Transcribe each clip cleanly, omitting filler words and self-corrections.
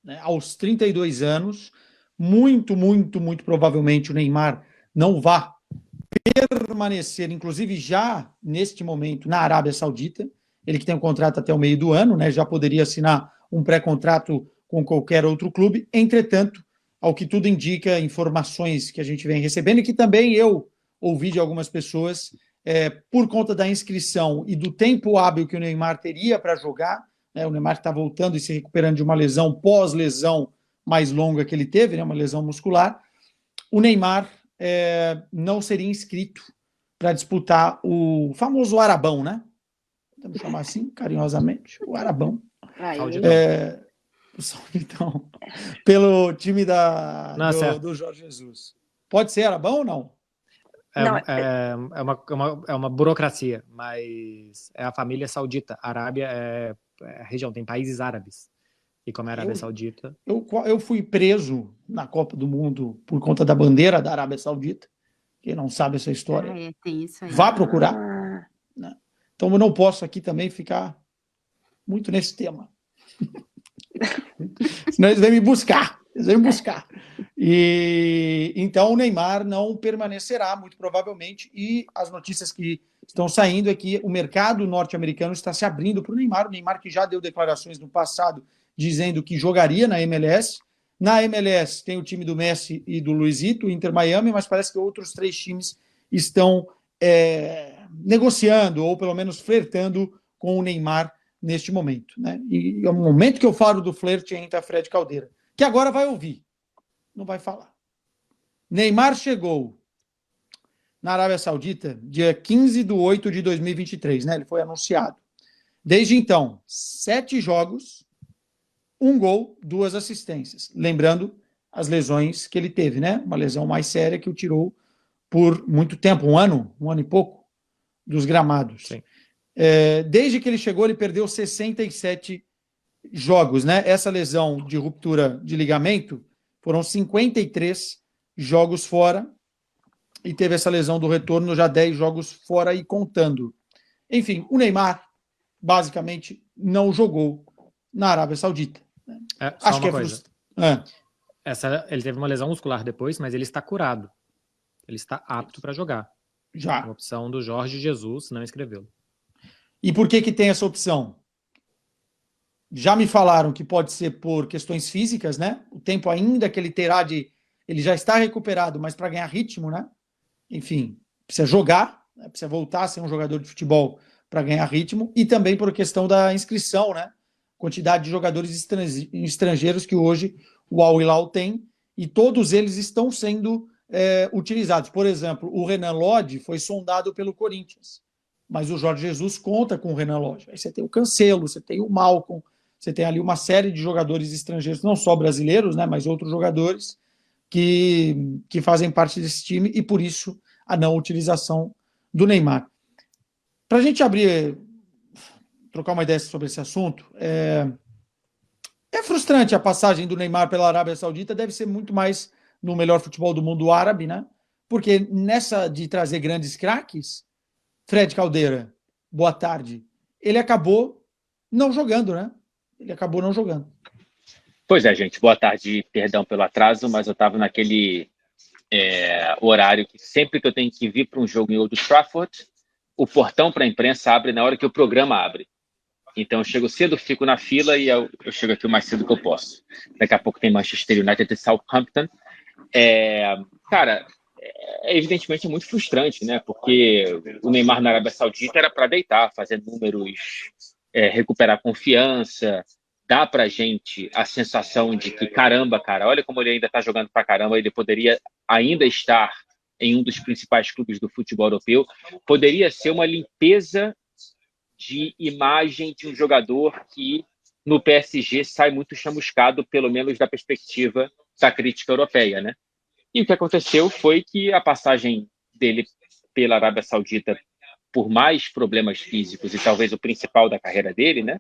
né, aos 32 anos. Muito, muito, muito provavelmente o Neymar não vá permanecer, inclusive já neste momento, na Arábia Saudita. Ele que tem um contrato até o meio do ano, né, já poderia assinar um pré-contrato com qualquer outro clube. Entretanto, ao que tudo indica, informações que a gente vem recebendo e que também eu ouvi de algumas pessoas, por conta da inscrição e do tempo hábil que o Neymar teria para jogar, né, o Neymar está voltando e se recuperando de uma lesão pós-lesão mais longa que ele teve, né, uma lesão muscular, o Neymar não seria inscrito para disputar o famoso Arabão, né? Vamos chamar assim, carinhosamente, o Arabão. Então, pelo time do Jorge Jesus. Pode ser Arabão ou não? É uma burocracia, mas é a família saudita. A Arábia é a região, tem países árabes. E como é a Arábia Saudita... Eu fui preso na Copa do Mundo por conta da bandeira da Arábia Saudita. Quem não sabe essa história, tem isso aí. vá procurar. Né? Então eu não posso aqui também ficar muito nesse tema. Senão eles vêm me buscar. E então o Neymar não permanecerá, muito provavelmente, e as notícias que estão saindo é que o mercado norte-americano está se abrindo para o Neymar que já deu declarações no passado dizendo que jogaria na MLS. Na MLS tem o time do Messi e do Luizito, o Inter Miami, mas parece que outros 3 times estão negociando, ou pelo menos flertando com o Neymar neste momento. Né? E é o momento que eu falo do flerte entra Fred Caldeira, que agora vai ouvir, não vai falar. Neymar chegou na Arábia Saudita dia 15/8/2023, né? Ele foi anunciado. Desde então, 7 jogos, 1 gol, 2 assistências. Lembrando as lesões que ele teve, né? Uma lesão mais séria que o tirou por muito tempo, um ano e pouco, dos gramados. Desde que ele chegou, ele perdeu 67 jogos, né? Essa lesão de ruptura de ligamento foram 53 jogos fora, e teve essa lesão do retorno, já 10 jogos fora e contando. Enfim, o Neymar basicamente não jogou na Arábia Saudita. Acho que é frustrante. Ele teve uma lesão muscular depois, mas ele está curado. Ele está apto para jogar. Já. A opção do Jorge Jesus não escrevê-lo. E por que tem essa opção? Já me falaram que pode ser por questões físicas, né? O tempo ainda que ele terá ele já está recuperado, mas para ganhar ritmo, né? Enfim, precisa jogar, né? Precisa voltar a ser um jogador de futebol para ganhar ritmo, e também por questão da inscrição, né? Quantidade de jogadores estrangeiros que hoje o Al Hilal tem, e todos eles estão sendo utilizados. Por exemplo, o Renan Lodge foi sondado pelo Corinthians, mas o Jorge Jesus conta com o Renan Lodge. Aí você tem o Cancelo, você tem o Malcom, você tem ali uma série de jogadores estrangeiros, não só brasileiros, né, mas outros jogadores que fazem parte desse time, e por isso a não utilização do Neymar. Para a gente trocar uma ideia sobre esse assunto, é frustrante a passagem do Neymar pela Arábia Saudita, deve ser muito mais no melhor futebol do mundo árabe, né? Porque nessa de trazer grandes craques, Fred Caldeira, boa tarde, ele acabou não jogando, né? Pois é, gente, boa tarde, perdão pelo atraso, mas eu estava naquele horário que sempre que eu tenho que vir para um jogo em Old Trafford, o portão para a imprensa abre na hora que o programa abre. Então eu chego cedo, fico na fila e eu chego aqui o mais cedo que eu posso. Daqui a pouco tem Manchester United e Southampton. Cara, evidentemente muito frustrante, né? Porque o Neymar na Arábia Saudita era para deitar, fazer números, recuperar confiança, dá pra gente a sensação de que, caramba, cara, olha como ele ainda tá jogando pra caramba, ele poderia ainda estar em um dos principais clubes do futebol europeu, poderia ser uma limpeza de imagem de um jogador que no PSG sai muito chamuscado, pelo menos da perspectiva da crítica europeia, né? E o que aconteceu foi que a passagem dele pela Arábia Saudita, por mais problemas físicos e talvez o principal da carreira dele, né,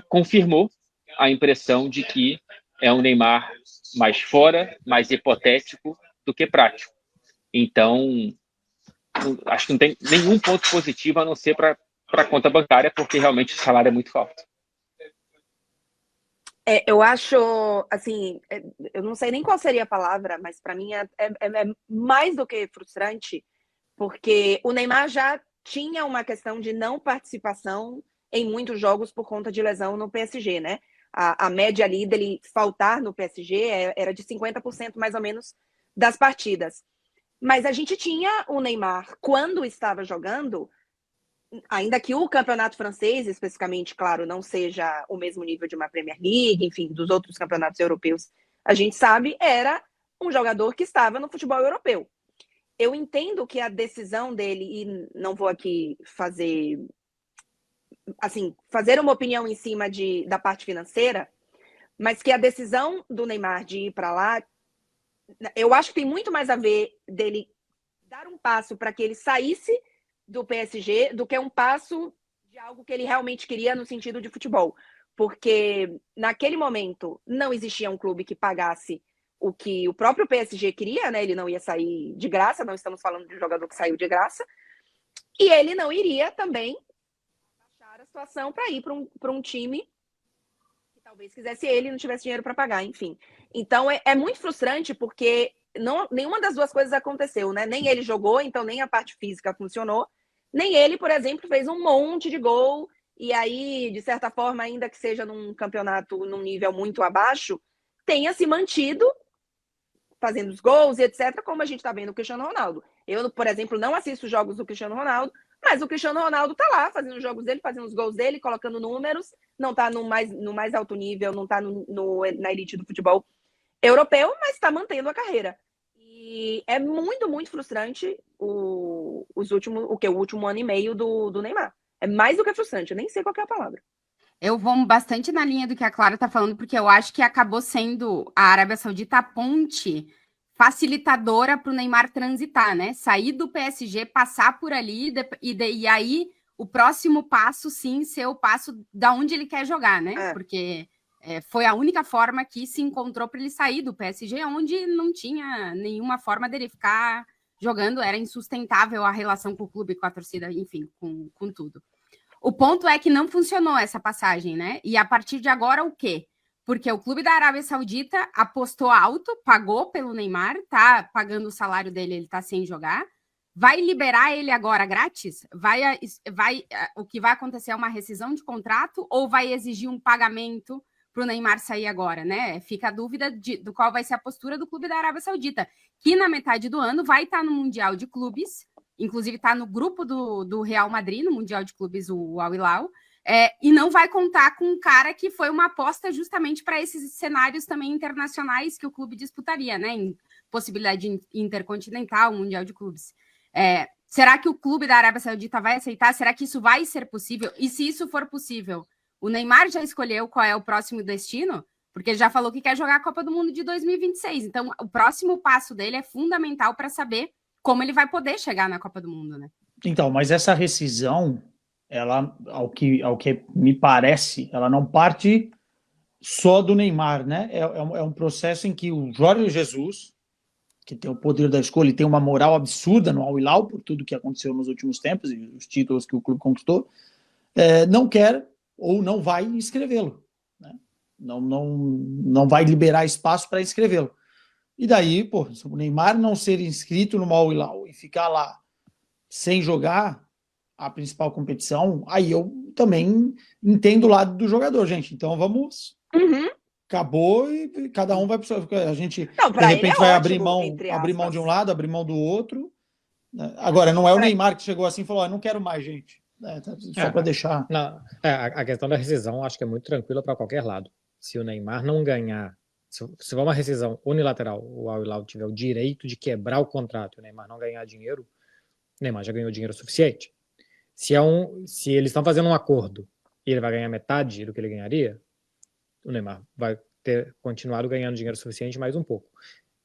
confirmou a impressão de que é um Neymar mais fora, mais hipotético do que prático. Então, acho que não tem nenhum ponto positivo a não ser para a conta bancária, porque realmente o salário é muito alto. Eu acho, assim, eu não sei nem qual seria a palavra, mas para mim é mais do que frustrante, porque o Neymar já tinha uma questão de não participação em muitos jogos por conta de lesão no PSG, né? A média ali dele faltar no PSG era de 50% mais ou menos das partidas. Mas a gente tinha o Neymar, quando estava jogando, ainda que o campeonato francês, especificamente, claro, não seja o mesmo nível de uma Premier League, enfim, dos outros campeonatos europeus, a gente sabe, era um jogador que estava no futebol europeu. Eu entendo que a decisão dele, e não vou aqui fazer uma opinião em cima da parte financeira, mas que a decisão do Neymar de ir para lá, eu acho que tem muito mais a ver dele dar um passo para que ele saísse do PSG do que um passo de algo que ele realmente queria no sentido de futebol. Porque naquele momento não existia um clube que pagasse o que o próprio PSG queria, né? Ele não ia sair de graça, não estamos falando de um jogador que saiu de graça. E ele não iria também achar a situação para ir para um time que talvez quisesse ele e não tivesse dinheiro para pagar, enfim. Então é muito frustrante porque nenhuma das duas coisas aconteceu, né? Nem ele jogou, então nem a parte física funcionou, nem ele, por exemplo, fez um monte de gol e aí, de certa forma, ainda que seja num campeonato num nível muito abaixo, tenha se mantido fazendo os gols e etc, como a gente está vendo o Cristiano Ronaldo. Eu, por exemplo, não assisto jogos do Cristiano Ronaldo, mas o Cristiano Ronaldo tá lá fazendo os jogos dele, fazendo os gols dele, colocando números, não tá no mais alto nível, não tá na elite do futebol europeu, mas está mantendo a carreira. E é muito, muito frustrante o último ano e meio do Neymar. É mais do que frustrante, eu nem sei qual é a palavra. Eu vou bastante na linha do que a Clara está falando, porque eu acho que acabou sendo a Arábia Saudita a ponte facilitadora para o Neymar transitar, né? Sair do PSG, passar por ali e aí o próximo passo, sim, ser o passo da onde ele quer jogar, né? Porque foi a única forma que se encontrou para ele sair do PSG, onde não tinha nenhuma forma dele ficar jogando, era insustentável a relação com o clube, com a torcida, enfim, com tudo. O ponto é que não funcionou essa passagem, né? E a partir de agora, o quê? Porque o clube da Arábia Saudita apostou alto, pagou pelo Neymar, tá pagando o salário dele, ele tá sem jogar. Vai liberar ele agora grátis? O que vai acontecer é uma rescisão de contrato ou vai exigir um pagamento para o Neymar sair agora, né? Fica a dúvida do qual vai ser a postura do clube da Arábia Saudita, que na metade do ano vai estar no Mundial de Clubes, inclusive está no grupo do Real Madrid, no Mundial de Clubes, o Al Hilal, e não vai contar com um cara que foi uma aposta justamente para esses cenários também internacionais que o clube disputaria, né? Em possibilidade intercontinental, Mundial de Clubes. Será que o clube da Arábia Saudita vai aceitar? Será que isso vai ser possível? E se isso for possível, o Neymar já escolheu qual é o próximo destino? Porque ele já falou que quer jogar a Copa do Mundo de 2026. Então, o próximo passo dele é fundamental para saber como ele vai poder chegar na Copa do Mundo, né? Então, mas essa rescisão, ela, ao que me parece, ela não parte só do Neymar, né? É um processo em que o Jorge Jesus, que tem o poder da escolha e tem uma moral absurda no Al Hilal, por tudo que aconteceu nos últimos tempos e os títulos que o clube conquistou, não quer ou não vai inscrevê-lo, né? Não vai liberar espaço para inscrevê-lo. E daí, pô, se o Neymar não ser inscrito no Al Hilal e ficar lá sem jogar a principal competição, aí eu também entendo o lado do jogador, gente. Então vamos... Acabou e cada um vai... A gente, de repente, vai abrir mão de um lado, abrir mão do outro. Agora, não é o Neymar que chegou assim e falou, não quero mais, gente. Só para deixar... A questão da rescisão acho que é muito tranquila para qualquer lado. Se o Neymar não ganhar, se for uma rescisão unilateral, o Al Hilal tiver o direito de quebrar o contrato e o Neymar não ganhar dinheiro, o Neymar já ganhou dinheiro suficiente. Se eles estão fazendo um acordo e ele vai ganhar metade do que ele ganharia, o Neymar vai ter continuado ganhando dinheiro suficiente mais um pouco.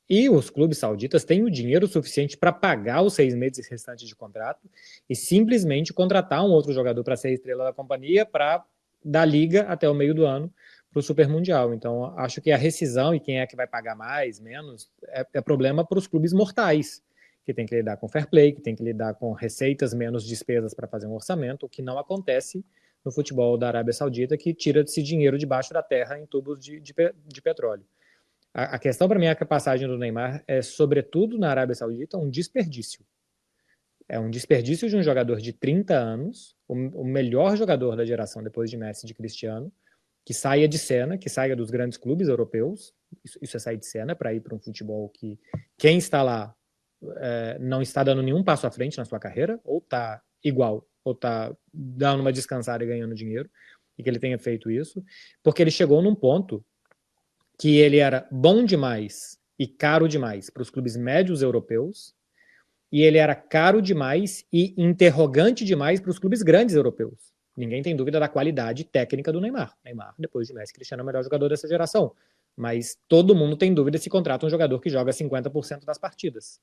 E os clubes sauditas têm o dinheiro suficiente para pagar os 6 meses restantes de contrato e simplesmente contratar um outro jogador para ser estrela da companhia para da liga até o meio do ano para o Super Mundial. Então, acho que a rescisão e quem é que vai pagar mais, menos, é problema para os clubes mortais, que tem que lidar com fair play, que tem que lidar com receitas menos despesas para fazer um orçamento, o que não acontece no futebol da Arábia Saudita, que tira esse dinheiro debaixo da terra em tubos de petróleo. A questão para mim é que a passagem do Neymar é, sobretudo na Arábia Saudita, um desperdício. É um desperdício de um jogador de 30 anos, o melhor jogador da geração depois de Messi e de Cristiano, que saia de cena, que saia dos grandes clubes europeus. Isso é sair de cena para ir para um futebol que quem está lá não está dando nenhum passo à frente na sua carreira, ou está igual, ou está dando uma descansada e ganhando dinheiro, e que ele tenha feito isso, porque ele chegou num ponto que ele era bom demais e caro demais para os clubes médios europeus, e ele era caro demais e interrogante demais para os clubes grandes europeus. Ninguém tem dúvida da qualidade técnica do Neymar. Neymar, depois de Messi e Cristiano, é o melhor jogador dessa geração. Mas todo mundo tem dúvida se contrata um jogador que joga 50% das partidas.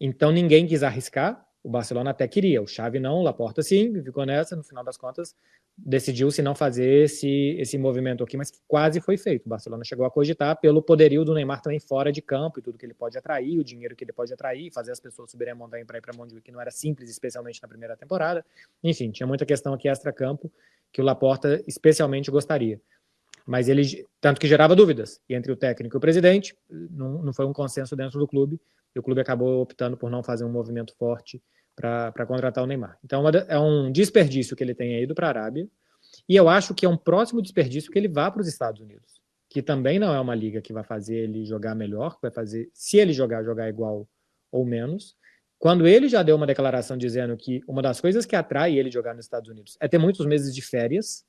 Então ninguém quis arriscar. O Barcelona até queria, o Xavi não, o Laporta sim, ficou nessa, no final das contas decidiu-se não fazer esse movimento aqui, mas que quase foi feito. O Barcelona chegou a cogitar pelo poderio do Neymar também fora de campo e tudo que ele pode atrair, o dinheiro que ele pode atrair, fazer as pessoas subirem a montanha para ir para Montjuic, que não era simples, especialmente na primeira temporada. Enfim, tinha muita questão aqui extra-campo que o Laporta especialmente gostaria. Mas ele, tanto que gerava dúvidas, e entre o técnico e o presidente, não foi um consenso dentro do clube, e o clube acabou optando por não fazer um movimento forte para contratar o Neymar. Então é um desperdício que ele tenha ido para a Arábia, e eu acho que é um próximo desperdício que ele vá para os Estados Unidos, que também não é uma liga que vai fazer ele jogar melhor, que vai fazer, se ele jogar igual ou menos, quando ele já deu uma declaração dizendo que uma das coisas que atrai ele jogar nos Estados Unidos é ter muitos meses de férias.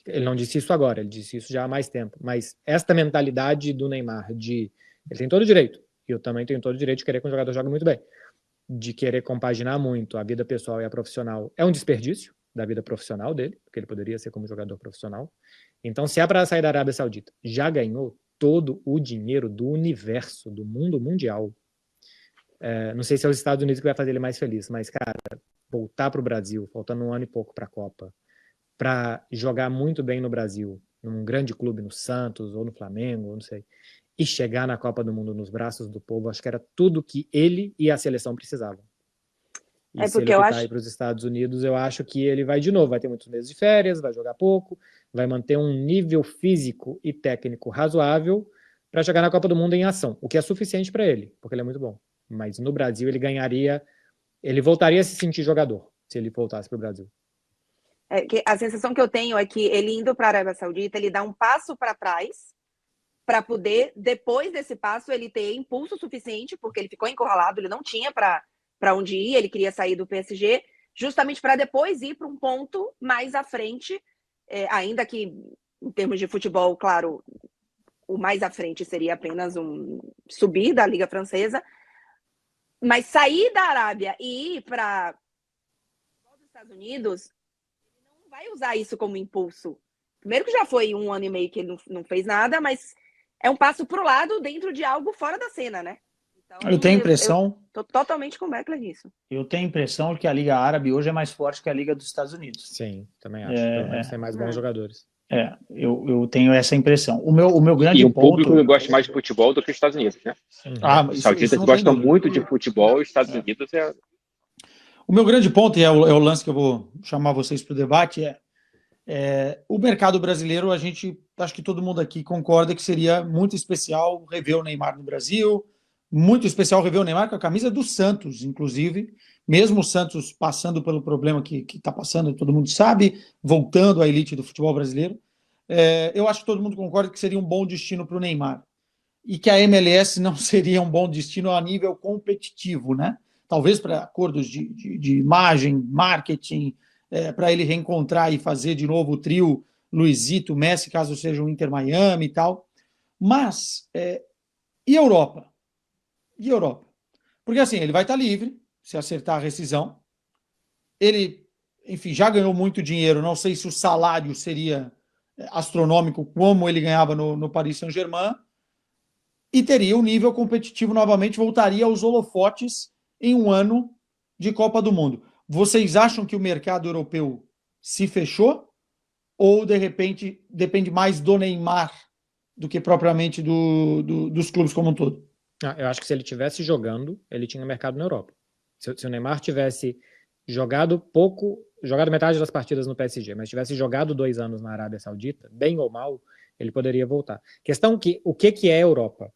Ele não disse isso agora, ele disse isso já há mais tempo, mas esta mentalidade do Neymar ele tem todo o direito, e eu também tenho todo o direito de querer que um jogador jogue muito bem, de querer compaginar muito a vida pessoal e a profissional, é um desperdício da vida profissional dele, porque ele poderia ser como jogador profissional. Então, se é para sair da Arábia Saudita, já ganhou todo o dinheiro do universo, do mundo mundial. Não sei se é os Estados Unidos que vai fazer ele mais feliz, mas, cara, voltar para o Brasil, faltando um ano e pouco para a Copa, para jogar muito bem no Brasil, num grande clube, no Santos ou no Flamengo, ou não sei, e chegar na Copa do Mundo nos braços do povo, acho que era tudo que ele e a seleção precisavam. E se ele optar ir para os Estados Unidos, eu acho que ele vai de novo, vai ter muitos meses de férias, vai jogar pouco, vai manter um nível físico e técnico razoável para chegar na Copa do Mundo em ação, o que é suficiente para ele, porque ele é muito bom. Mas no Brasil ele voltaria a se sentir jogador, se ele voltasse para o Brasil. A sensação que eu tenho é que ele indo para a Arábia Saudita, ele dá um passo para trás para poder, depois desse passo, ele ter impulso suficiente, porque ele ficou encurralado, ele não tinha para onde ir, ele queria sair do PSG, justamente para depois ir para um ponto mais à frente, ainda que, em termos de futebol, claro, o mais à frente seria apenas subir da Liga Francesa, mas sair da Arábia e ir para os Estados Unidos, ele não vai usar isso como impulso. Primeiro que já foi 1 ano e meio que ele não fez nada, mas é um passo para o lado dentro de algo fora da cena, né? Então, eu tenho a impressão... Estou totalmente com o Beckler nisso. Eu tenho a impressão que a Liga Árabe hoje é mais forte que a Liga dos Estados Unidos. Sim, também acho. Pelo menos tem mais bons jogadores. Eu tenho essa impressão. O meu grande ponto... público que gosta mais de futebol do que os Estados Unidos, né? Os sauditas gostam muito de futebol e os Estados Unidos O meu grande ponto, e é o lance que eu vou chamar vocês para o debate, o mercado brasileiro, acho que todo mundo aqui concorda que seria muito especial rever o Neymar no Brasil, muito especial rever o Neymar com a camisa do Santos, inclusive, mesmo o Santos passando pelo problema que está passando, todo mundo sabe, voltando à elite do futebol brasileiro. Eu acho que todo mundo concorda que seria um bom destino para o Neymar, e que a MLS não seria um bom destino a nível competitivo, né? Talvez para acordos de imagem, marketing, para ele reencontrar e fazer de novo o trio Luizito, Messi, caso seja o Inter Miami e tal. Mas, e Europa? E Europa? Porque assim, ele vai estar livre, se acertar a rescisão. Ele, enfim, já ganhou muito dinheiro, não sei se o salário seria astronômico como ele ganhava no Paris Saint-Germain, e teria um nível competitivo novamente, voltaria aos holofotes em um ano de Copa do Mundo. Vocês acham que o mercado europeu se fechou? Ou, de repente, depende mais do Neymar do que propriamente dos clubes como um todo? Eu acho que se ele estivesse jogando, ele tinha mercado na Europa. Se o Neymar tivesse jogado pouco jogado metade das partidas no PSG, mas tivesse jogado 2 anos na Arábia Saudita, bem ou mal, ele poderia voltar. Questão que, o que é a Europa?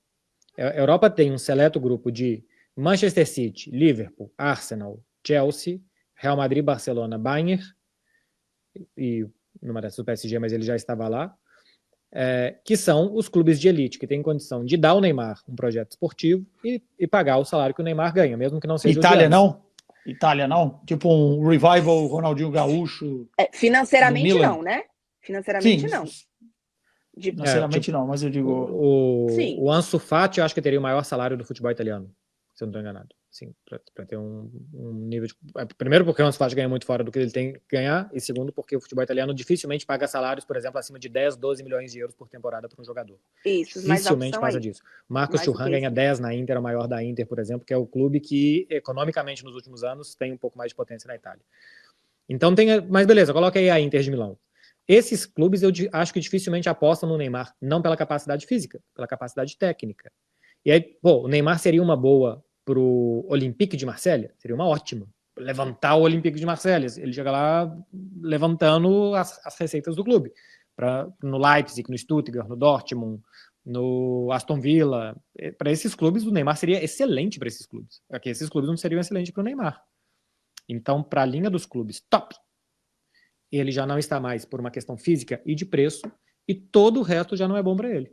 A Europa tem um seleto grupo de Manchester City, Liverpool, Arsenal, Chelsea, Real Madrid, Barcelona, Bayern, e não merece do PSG, mas ele já estava lá, que são os clubes de elite, que têm condição de dar ao Neymar um projeto esportivo e pagar o salário que o Neymar ganha, mesmo que não seja Itália não? Itália não? Tipo um revival Ronaldinho Gaúcho? Financeiramente não, né? Financeiramente Sim, não. Financeiramente não, mas eu digo... O Ansu Fati, eu acho que teria o maior salário do futebol italiano, se eu não estou enganado. Sim, para ter um nível de... Primeiro porque o Ansu Fati ganha muito fora do que ele tem que ganhar, e segundo porque o futebol italiano dificilmente paga salários, por exemplo, acima de 10, 12 milhões de euros por temporada para um jogador. Isso, dificilmente passa disso. Marcos Thuram ganha 10 na Inter, o maior da Inter, por exemplo, que é o clube que, economicamente, nos últimos anos, tem um pouco mais de potência na Itália. Então mas beleza, coloca aí a Inter de Milão. Esses clubes eu acho que dificilmente apostam no Neymar, não pela capacidade física, pela capacidade técnica. E aí, o Neymar seria uma boa para o Olympique de Marselha, seria uma ótima. Levantar o Olympique de Marselha, ele chega lá levantando as receitas do clube. No Leipzig, no Stuttgart, no Dortmund, no Aston Villa. Para esses clubes, o Neymar seria excelente para esses clubes. Aqui, esses clubes não seriam excelentes para o Neymar. Então, para a linha dos clubes top, ele já não está mais por uma questão física e de preço, e todo o resto já não é bom para ele.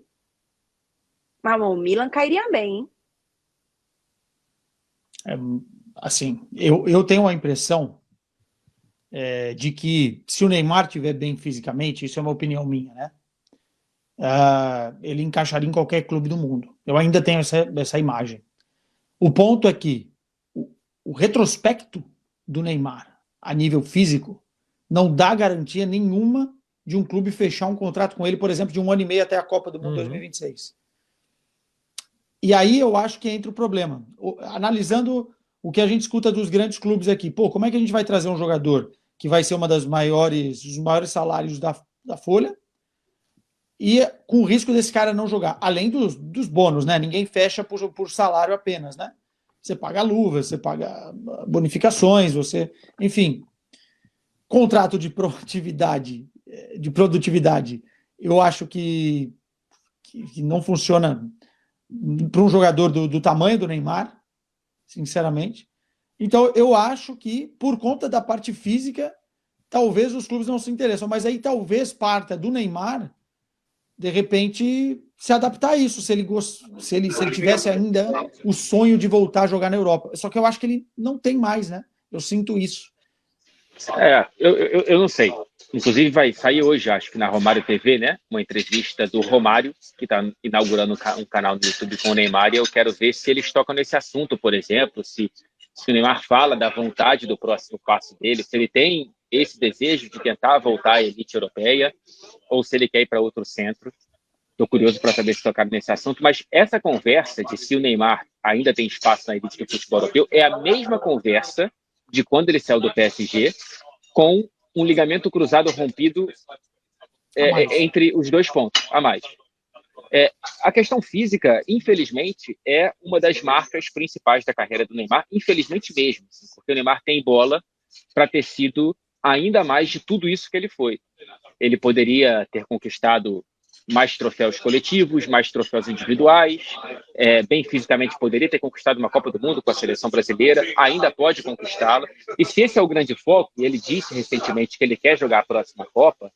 Mas o Milan cairia bem, hein? Assim, eu tenho a impressão de que se o Neymar estiver bem fisicamente, isso é uma opinião minha, né? Ele encaixaria em qualquer clube do mundo. Eu ainda tenho essa imagem. O ponto é que o retrospecto do Neymar a nível físico não dá garantia nenhuma de um clube fechar um contrato com ele, por exemplo, de 1 ano e meio até a Copa do Mundo 2026. E aí eu acho que entra o problema. Analisando o que a gente escuta dos grandes clubes aqui, como é que a gente vai trazer um jogador que vai ser dos maiores salários da Folha e com o risco desse cara não jogar, além dos bônus, né? Ninguém fecha por salário apenas, né? Você paga luvas, você paga bonificações, enfim, contrato de produtividade, eu acho que não funciona para um jogador do tamanho do Neymar, sinceramente. Então, eu acho que, por conta da parte física, talvez os clubes não se interessam, mas aí talvez parta do Neymar, de repente, se adaptar a isso, se ele tivesse ainda o sonho de voltar a jogar na Europa. Só que eu acho que ele não tem mais, né? Eu sinto isso. Eu não sei. Inclusive vai sair hoje, acho que na Romário TV, né? Uma entrevista do Romário, que está inaugurando um canal no YouTube com o Neymar, e eu quero ver se eles tocam nesse assunto, por exemplo, se o Neymar fala da vontade do próximo passo dele, se ele tem esse desejo de tentar voltar à elite europeia, ou se ele quer ir para outro centro. Estou curioso para saber se tocaram nesse assunto, mas essa conversa de se o Neymar ainda tem espaço na elite do futebol europeu é a mesma conversa de quando ele saiu do PSG, com um ligamento cruzado rompido entre os 2 pontos a mais. A questão física, infelizmente, é uma das marcas principais da carreira do Neymar, infelizmente mesmo, porque o Neymar tem bola para ter sido ainda mais de tudo isso que ele foi. Ele poderia ter conquistado mais troféus coletivos, mais troféus individuais, bem fisicamente poderia ter conquistado uma Copa do Mundo com a seleção brasileira, ainda pode conquistá-la, e se esse é o grande foco, e ele disse recentemente que ele quer jogar a próxima Copa,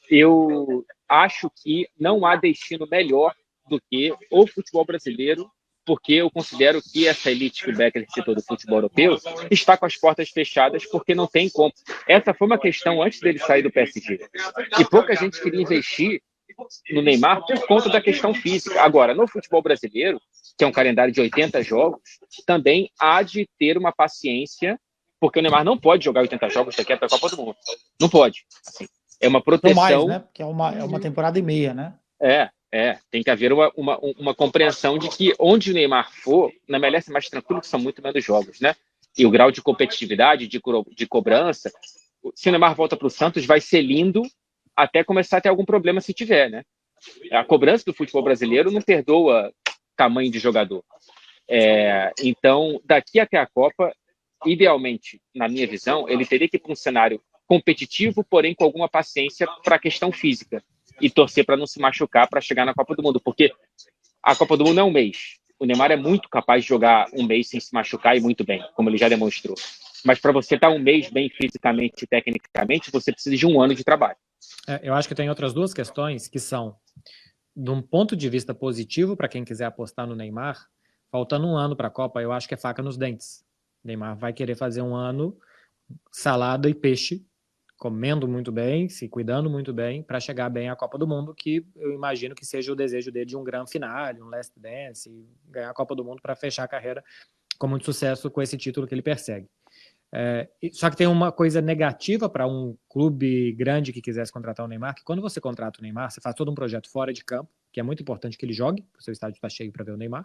eu acho que não há destino melhor do que o futebol brasileiro, porque eu considero que essa elite que o Becker citou do futebol europeu está com as portas fechadas, porque não tem como. Essa foi uma questão antes dele sair do PSG, e pouca gente queria investir no Neymar por conta da questão física. Agora, no futebol brasileiro, que é um calendário de 80 jogos, também há de ter uma paciência, porque o Neymar não pode jogar 80 jogos daqui até a Copa do Mundo. Não pode. Assim, é uma proteção... Não mais, né? Porque é uma temporada e meia, né? Tem que haver uma compreensão de que onde o Neymar for, na MLS é mais tranquilo, que são muito menos jogos, né? E o grau de competitividade, de cobrança, se o Neymar volta para o Santos, vai ser lindo até começar a ter algum problema se tiver, né? A cobrança do futebol brasileiro não perdoa tamanho de jogador. Então, daqui até a Copa, idealmente, na minha visão, ele teria que ir para um cenário competitivo, porém com alguma paciência para a questão física e torcer para não se machucar para chegar na Copa do Mundo, porque a Copa do Mundo é um mês. O Neymar é muito capaz de jogar um mês sem se machucar e muito bem, como ele já demonstrou. Mas para você estar um mês bem fisicamente e tecnicamente, você precisa de um ano de trabalho. Eu acho que tem outras duas questões que são, de um ponto de vista positivo, para quem quiser apostar no Neymar, faltando um ano para a Copa, eu acho que é faca nos dentes. O Neymar vai querer fazer um ano salada e peixe, comendo muito bem, se cuidando muito bem, para chegar bem à Copa do Mundo, que eu imagino que seja o desejo dele de um grande finale, um last dance, e ganhar a Copa do Mundo para fechar a carreira com muito sucesso com esse título que ele persegue. Só que tem uma coisa negativa para um clube grande que quisesse contratar o Neymar, que quando você contrata o Neymar, você faz todo um projeto fora de campo, que é muito importante que ele jogue, o seu estádio está cheio para ver o Neymar,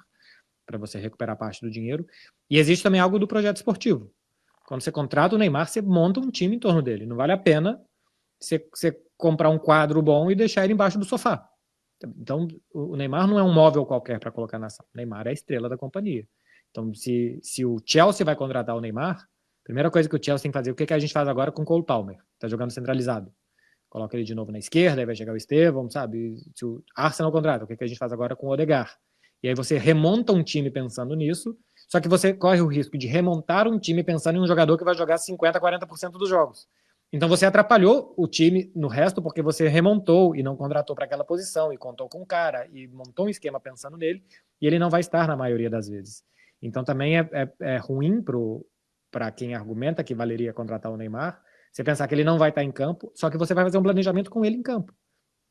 para você recuperar parte do dinheiro. E existe também algo do projeto esportivo. Quando você contrata o Neymar, você monta um time em torno dele. Não vale a pena você comprar um quadro bom e deixar ele embaixo do sofá. Então, o Neymar não é um móvel qualquer para colocar na sala. O Neymar é a estrela da companhia. Então, se o Chelsea vai contratar o Neymar, a primeira coisa que o Chelsea tem que fazer, o que a gente faz agora com o Cole Palmer? Está jogando centralizado. Coloca ele de novo na esquerda, aí vai chegar o Estevão, sabe? Se o Arsenal contrata, o que a gente faz agora com o Odegaard? E aí você remonta um time pensando nisso, só que você corre o risco de remontar um time pensando em um jogador que vai jogar 50%, 40% dos jogos. Então você atrapalhou o time no resto porque você remontou e não contratou para aquela posição e contou com o cara e montou um esquema pensando nele e ele não vai estar na maioria das vezes. Então também é ruim para quem argumenta que valeria contratar o Neymar, você pensar que ele não vai estar em campo, só que você vai fazer um planejamento com ele em campo,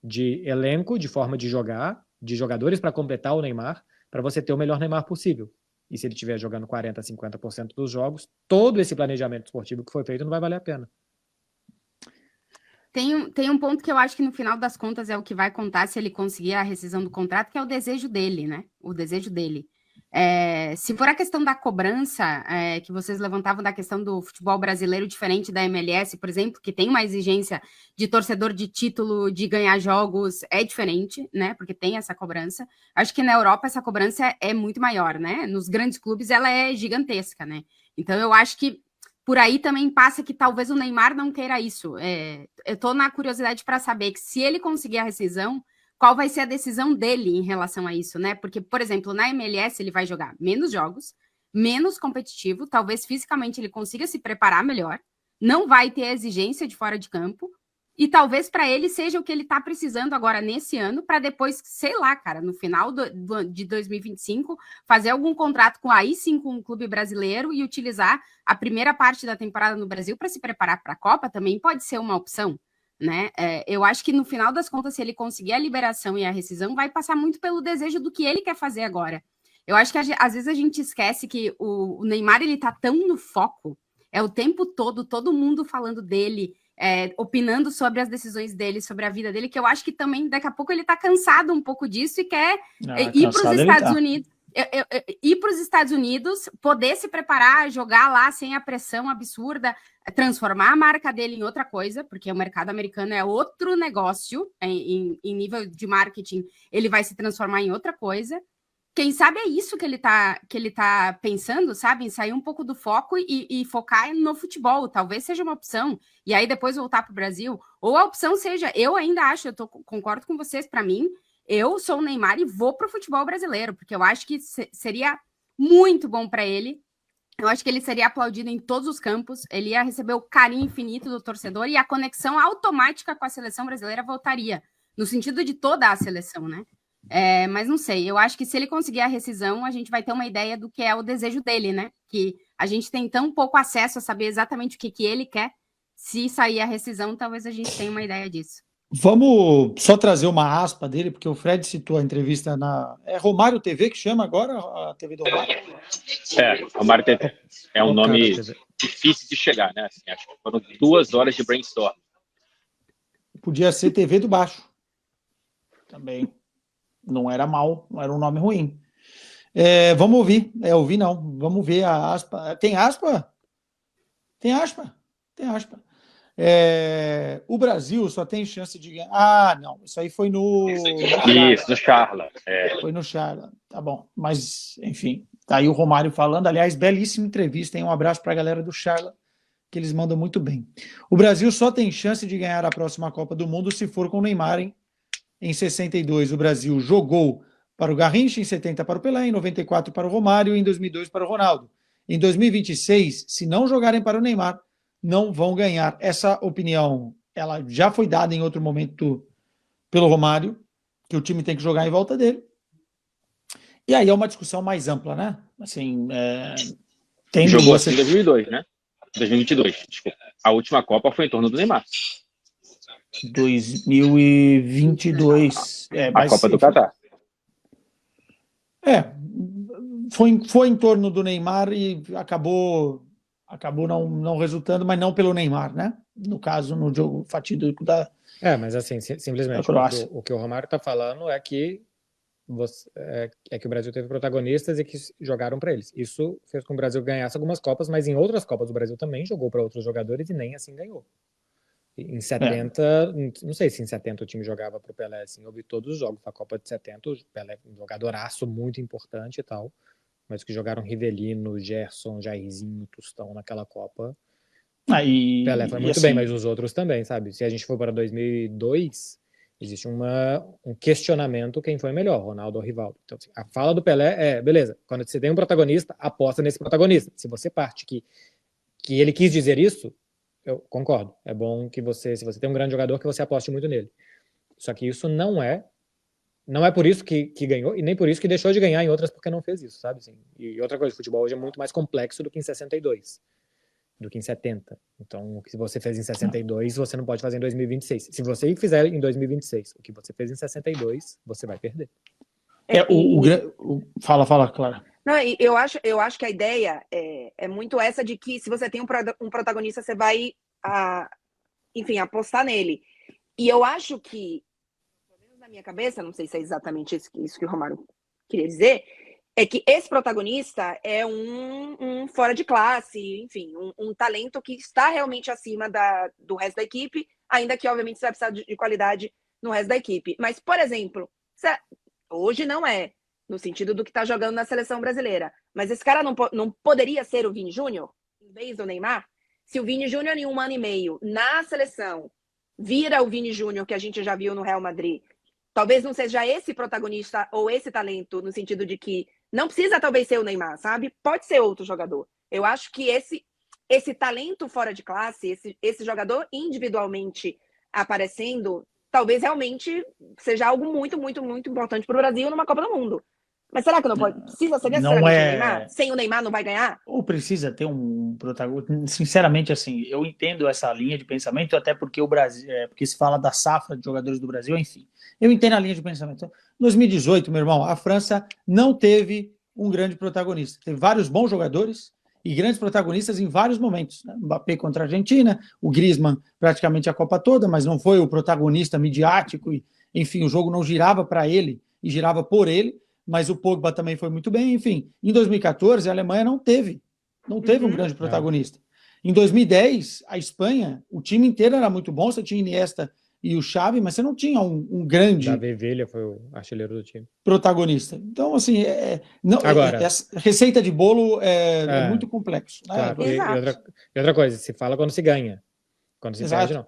de elenco, de forma de jogar, de jogadores para completar o Neymar, para você ter o melhor Neymar possível. E se ele estiver jogando 40%, 50% dos jogos, todo esse planejamento esportivo que foi feito não vai valer a pena. Tem um ponto que eu acho que no final das contas é o que vai contar se ele conseguir a rescisão do contrato, que é o desejo dele, né? O desejo dele. Se for a questão da cobrança, que vocês levantavam da questão do futebol brasileiro diferente da MLS, por exemplo, que tem uma exigência de torcedor de título, de ganhar jogos, é diferente, né? Porque tem essa cobrança. Acho que na Europa essa cobrança é muito maior, né? Nos grandes clubes ela é gigantesca, né? Então eu acho que por aí também passa que talvez o Neymar não queira isso. Eu tô na curiosidade para saber que se ele conseguir a rescisão, qual vai ser a decisão dele em relação a isso, né? Porque, por exemplo, na MLS ele vai jogar menos jogos, menos competitivo, talvez fisicamente ele consiga se preparar melhor, não vai ter a exigência de fora de campo, e talvez para ele seja o que ele está precisando agora nesse ano, para depois, sei lá, cara, no final de 2025, fazer algum contrato aí sim com um clube brasileiro e utilizar a primeira parte da temporada no Brasil para se preparar para a Copa, também pode ser uma opção. Né? Eu acho que no final das contas, se ele conseguir a liberação e a rescisão, vai passar muito pelo desejo do que ele quer fazer agora. Eu acho que às vezes a gente esquece que o Neymar ele tá tão no foco, o tempo todo mundo falando dele, opinando sobre as decisões dele, sobre a vida dele, que eu acho que também daqui a pouco ele tá cansado um pouco disso e quer ir para os Estados Unidos. Ir para os Estados Unidos, poder se preparar, jogar lá sem a pressão absurda, transformar a marca dele em outra coisa, porque o mercado americano é outro negócio, em nível de marketing, ele vai se transformar em outra coisa. Quem sabe é isso que ele tá pensando, sabe? Em sair um pouco do foco e focar no futebol, talvez seja uma opção, e aí depois voltar para o Brasil, ou a opção seja, eu ainda acho, concordo com vocês, para mim, eu sou o Neymar e vou para o futebol brasileiro, porque eu acho que seria muito bom para ele. Eu acho que ele seria aplaudido em todos os campos, ele ia receber o carinho infinito do torcedor e a conexão automática com a seleção brasileira voltaria, no sentido de toda a seleção, né? Mas não sei, eu acho que se ele conseguir a rescisão, a gente vai ter uma ideia do que é o desejo dele, né? Que a gente tem tão pouco acesso a saber exatamente o que ele quer. Se sair a rescisão, talvez a gente tenha uma ideia disso. Vamos só trazer uma aspa dele, porque o Fred citou a entrevista na... É Romário TV que chama agora? A TV do Romário? Romário TV. É um nome difícil de chegar, né? Assim, acho que foram 2 horas de brainstorm. Podia ser TV do Baixo. Também. Não era mal, não era um nome ruim. Vamos ouvir. Ouvir não. Vamos ver a aspa. Tem aspa? Tem aspa? Tem aspa. O Brasil só tem chance de ganhar. Não, isso aí foi no. Isso, no Charla. Foi no Charla, tá bom. Mas, enfim, tá aí o Romário falando. Aliás, belíssima entrevista, hein? Um abraço para a galera do Charla. que eles mandam muito bem. O Brasil só tem chance de ganhar a próxima Copa do Mundo se for com o Neymar, hein? Em 62, o Brasil jogou para o Garrincha, em 70 para o Pelé, em 94 para o Romário e em 2002 para o Ronaldo. Em 2026, se não jogarem para o Neymar, não vão ganhar. Essa opinião, ela já foi dada em outro momento pelo Romário, que o time tem que jogar em volta dele. E aí é uma discussão mais ampla, né? Assim, jogou assim em 2002, né? 2022, desculpa. A última Copa foi em torno do Neymar. 2022. A Copa do Catar. Foi em torno do Neymar e acabou não resultando, mas não pelo Neymar, né? No caso, no jogo fatídico da mas assim, simplesmente, o que o Romário está falando é que que o Brasil teve protagonistas e que jogaram para eles. Isso fez com que o Brasil ganhasse algumas Copas, mas em outras Copas o Brasil também jogou para outros jogadores e nem assim ganhou. Em 70, não sei se em 70 o time jogava para o Pelé, assim, eu vi todos os jogos da Copa de 70, o Pelé é um jogadoraço muito importante e tal, mas que jogaram Rivelino, Gerson, Jairzinho, Tostão naquela Copa, Pelé foi muito bem, mas os outros também, sabe? Se a gente for para 2002, existe um questionamento quem foi melhor, Ronaldo ou Rivaldo. Então, assim, a fala do Pelé beleza, quando você tem um protagonista, aposta nesse protagonista. Se você parte que ele quis dizer isso, eu concordo. É bom que se você tem um grande jogador, que você aposte muito nele. Só que isso não é por isso que ganhou, e nem por isso que deixou de ganhar em outras, porque não fez isso, sabe? Assim, e outra coisa, o futebol hoje é muito mais complexo do que em 62, do que em 70. Então, o que você fez em 62, você não pode fazer em 2026. Se você fizer em 2026 o que você fez em 62, você vai perder. Fala, Clara. Não, eu acho que a ideia é muito essa de que se você tem um protagonista, você vai, enfim, apostar nele. E eu acho que, pelo menos na minha cabeça, não sei se é exatamente isso que o Romário queria dizer, é que esse protagonista é um fora de classe, enfim, um talento que está realmente acima do resto da equipe, ainda que, obviamente, você vai precisar de qualidade no resto da equipe. Mas, por exemplo, hoje não é, no sentido do que está jogando na seleção brasileira. Mas esse cara não poderia ser o Vini Júnior, em vez do Neymar? Se o Vini Júnior, em 1 ano e meio, na seleção, vira o Vini Júnior que a gente já viu no Real Madrid, talvez não seja esse protagonista ou esse talento, no sentido de que não precisa talvez ser o Neymar, sabe? Pode ser outro jogador. Eu acho que esse talento fora de classe, esse jogador individualmente aparecendo, talvez realmente seja algo muito, muito, muito importante para o Brasil numa Copa do Mundo. Mas será que não pode? Precisa ser necessariamente o Neymar? Sem o Neymar não vai ganhar? Ou precisa ter um protagonista? Sinceramente, assim, eu entendo essa linha de pensamento, até porque o Brasil, porque se fala da safra de jogadores do Brasil, enfim. Eu entendo a linha de pensamento. Em 2018, meu irmão, a França não teve um grande protagonista. Teve vários bons jogadores e grandes protagonistas em vários momentos. Né? Mbappé contra a Argentina, o Griezmann praticamente a Copa toda, mas não foi o protagonista midiático e, enfim, o jogo não girava para ele e girava por ele. Mas o Pogba também foi muito bem, enfim. Em 2014, a Alemanha não teve um grande protagonista. Em 2010, a Espanha, o time inteiro era muito bom, você tinha Iniesta e o Xavi, mas você não tinha um grande... Davi Villa foi o artilheiro do time. Protagonista. Então, assim, Agora, essa receita de bolo é muito complexo. Né? Claro. E outra coisa, se fala quando se ganha. Quando se perde, não.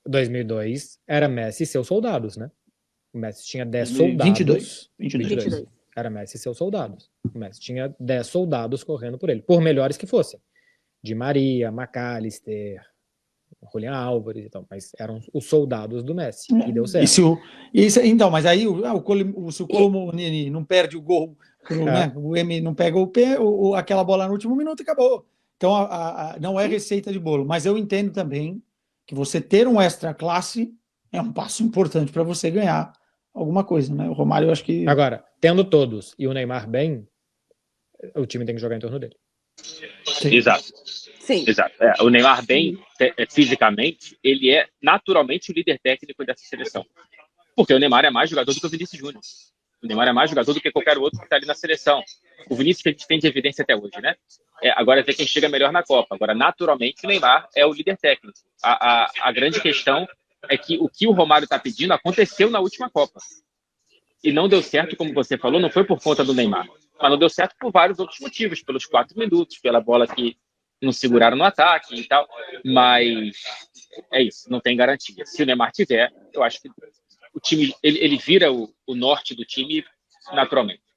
2002 era Messi e seus soldados, né? O Messi tinha 10 soldados. 22. Era Messi e seus soldados. O Messi tinha 10 soldados correndo por ele, por melhores que fossem. Di Maria, McAllister, Julián Álvares e tal, mas eram os soldados do Messi, e deu certo. Então, mas aí se o Colomoni não perde o gol, né, o M não pega o pé, aquela bola no último minuto e acabou. Então, não é receita de bolo, mas eu entendo também que você ter um extra classe é um passo importante para você ganhar alguma coisa, né? O Romário, eu acho que... Agora, tendo todos e o Neymar bem, o time tem que jogar em torno dele. Sim. Exato. Sim. Exato. O Neymar bem, fisicamente, ele é naturalmente o líder técnico dessa seleção. Porque o Neymar é mais jogador do que o Vinícius Júnior. O Neymar é mais jogador do que qualquer outro que está ali na seleção. O Vinícius que a gente tem de evidência até hoje, né? Agora é ver quem chega melhor na Copa. Agora, naturalmente, o Neymar é o líder técnico. A grande questão é que o que o Romário está pedindo aconteceu na última Copa. E não deu certo, como você falou, não foi por conta do Neymar. Mas não deu certo por vários outros motivos. Pelos 4 minutos, pela bola que não seguraram no ataque e tal, mas é isso, não tem garantia. Se o Neymar tiver, eu acho que o time, ele vira o norte do time naturalmente.